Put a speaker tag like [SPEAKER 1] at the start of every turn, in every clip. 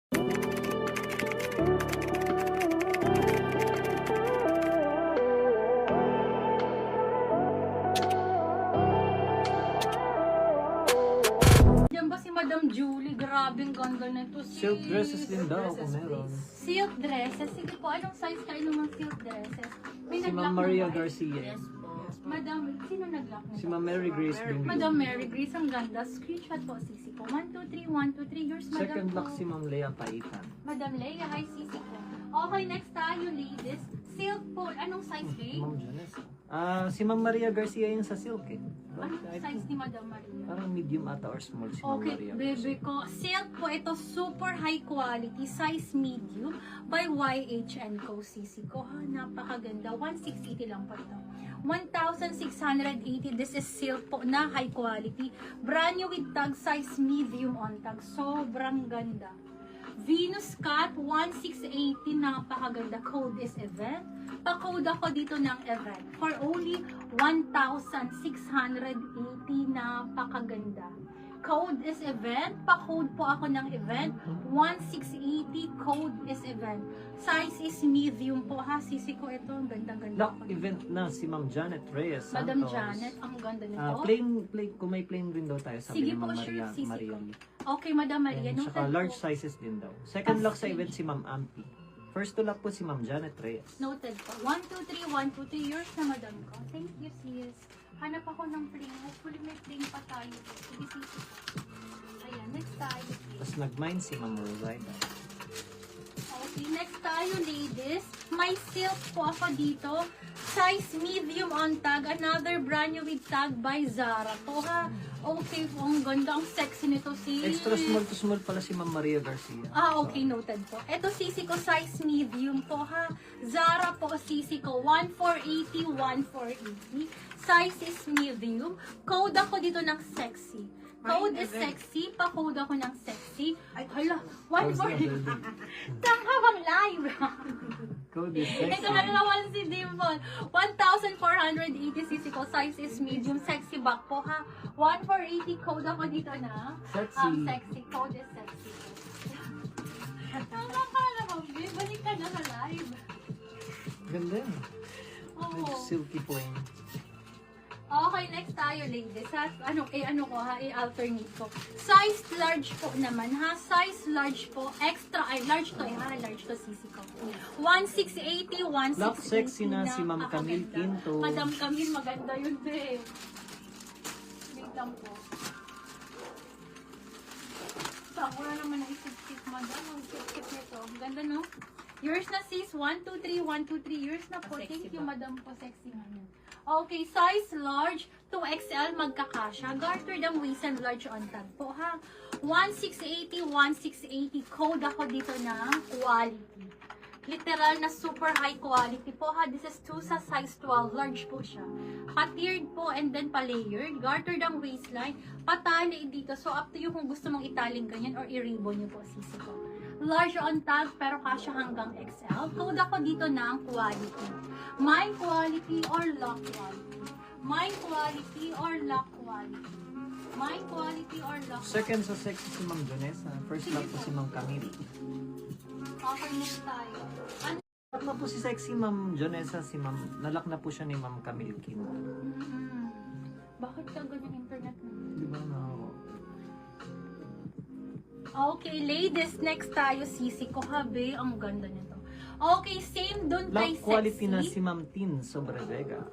[SPEAKER 1] Diyan ba si Madam Julie? Grabe ang ganda na ito.
[SPEAKER 2] Silk dresses din daw kung meron.
[SPEAKER 1] Silk dresses? Sige po, anong size kayo ng mga silk dresses? May
[SPEAKER 2] Si
[SPEAKER 1] nag-lock
[SPEAKER 2] Ma'am
[SPEAKER 1] na
[SPEAKER 2] Maria
[SPEAKER 1] ba?
[SPEAKER 2] Garcia.
[SPEAKER 3] Yes po.
[SPEAKER 1] Madam, sino nag-lock na?
[SPEAKER 2] Si Ma'am Mary Grace Bingley.
[SPEAKER 1] Madam Mary Grace, ang ganda. Screenshot po, Sisi ko. 1, 2, 3, 1, 2, 3. Yours, Madam
[SPEAKER 2] Second
[SPEAKER 1] po.
[SPEAKER 2] lock si Ma'am Lea Paitan.
[SPEAKER 1] Madam Leia, hi Sisi ko. Okay, next tayo, ladies. Silk po, anong size, babe?
[SPEAKER 2] Ma'am Janessa. Si Ma'am Maria Garcia yung sa silk eh.
[SPEAKER 1] Anong
[SPEAKER 2] I
[SPEAKER 1] size
[SPEAKER 2] think
[SPEAKER 1] ni Madam Maria?
[SPEAKER 2] parang medium ata or small si Ma'am
[SPEAKER 1] Okay,
[SPEAKER 2] Maria.
[SPEAKER 1] baby ko. Silk po ito, super high quality, size medium by YH & Co. Sisi ko. Ha, napakaganda. 1,680 lang po ito. 1,680. This is silk po na high quality. Brand new with tag, size medium on tag. Sobrang ganda. Venus Cut, 1,680. Napakaganda. Code is event. Pa-code ako dito ng event. For only 1,680. Napakaganda. Code is event. Pa-code po ako ng event. 1,680. Code is event. Size is medium po ha. Sisi ko ito. Ang gandang-ganda.
[SPEAKER 2] Lock event na si Ma'am Janet Reyes Santos.
[SPEAKER 1] Madam Janet, ang ganda nito.
[SPEAKER 2] Plain, kung may plain din daw tayo, sabi
[SPEAKER 1] Sige
[SPEAKER 2] ni
[SPEAKER 1] po,
[SPEAKER 2] Ma'am
[SPEAKER 1] sure,
[SPEAKER 2] Maria.
[SPEAKER 1] sisi
[SPEAKER 2] Maria
[SPEAKER 1] ko.
[SPEAKER 2] Lee.
[SPEAKER 1] Okay, Madam Maria.
[SPEAKER 2] And saka
[SPEAKER 1] Noted
[SPEAKER 2] large
[SPEAKER 1] po.
[SPEAKER 2] sizes din daw. Second lock sa event si Ma'am Ampi. First to lock po si Ma'am Janet Reyes.
[SPEAKER 1] Noted po. 1, 2, 3, 1, 2, 3 years na madam ko. Thank you, sis. Hanap ako ng plain. Hopefully may plain pa tayo. Sige, sis. Ayan, next tayo.
[SPEAKER 2] Tapos nag-mine si Ma'am Rosaida.
[SPEAKER 1] Okay, next tayo, ladies. May silk po ako dito. Size medium on tag. Another brand new with tag by Zara. To ha. Okay po, ang ganda. Ang sexy nito, sis.
[SPEAKER 2] Extra small to small pala si Ma'am Maria Garcia.
[SPEAKER 1] Okay, noted po. Ito sisi ko, size medium po ha. Zara po sisi ko, 1,480, 1,480. Size is medium. Code ako dito ng sexy. Code is sexy. Pa-code ako ng sexy. Hala, 1,480. Tama bang live?
[SPEAKER 2] Code is sexy.
[SPEAKER 1] Ito na naman si Dimple. 1,480 sisi ko. Size is medium. Sexy back po ha. 1,480. Code ako dito na.
[SPEAKER 2] Sexy.
[SPEAKER 1] Sexy. Code is sexy. Nakakala mo, babe. Balik ka na sa live.
[SPEAKER 2] Ganda yun.
[SPEAKER 1] Oo.
[SPEAKER 2] Silky plain.
[SPEAKER 1] Okay, next tayo, ladies. Ha? Ano ko ha? I-alternate ko. Size large po naman ha. Size large po. Extra, large to ha. Large to sisi ko. 1,680, 1,680.
[SPEAKER 2] Lock sexy na si Ma'am Camille Quinto.
[SPEAKER 1] Madam Camille, maganda yun, babe. Wait lang po. Wala naman na isip-sip, madam. Ang sip-sip nito. Ganda, no? Yours na, sis. 1, 2, 3, 1, 2, 3. Yours na po. Thank you, madam po. Sexy man. Okay, size large to XL magkakasya. Gartered ang waist and large on tag po, ha? 1,680, 1,680. Code ako dito ng quality. Literal na super high quality po, ha? This is 2 sa size 12. Large po siya. Pa-tiered po and then pa-layered. Gartered ang waistline. Patali dito. So, up to you kung gusto mong italing ganyan or i-ribbon nyo po, sisi ko. Large on tag pero kasya hanggang XL. Code ako dito ng quality. Mine quality or lock quality. Mine quality or lock quality. Mine quality or lock quality.
[SPEAKER 2] Second sa sexy si Ma'am Janessa. First lock po si Ma'am Camille.
[SPEAKER 1] Okay, next tayo.
[SPEAKER 2] Lock na po si sexy Ma'am Janessa. Si Ma'am, nalock na po siya ni Ma'am Camille Quinto.
[SPEAKER 1] Bakit ka ganyan internet mo?
[SPEAKER 2] Di ba na
[SPEAKER 1] Okay, ladies, next tayo. Sisi ko, habe. Ang ganda nito. Okay, same doon kay
[SPEAKER 2] lock quality
[SPEAKER 1] sexy.
[SPEAKER 2] na si Ma'am Tin Sobrevega.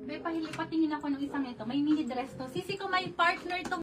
[SPEAKER 1] May patingin ako ng isang ito. May mini dress to. Sisi ko, may partner to.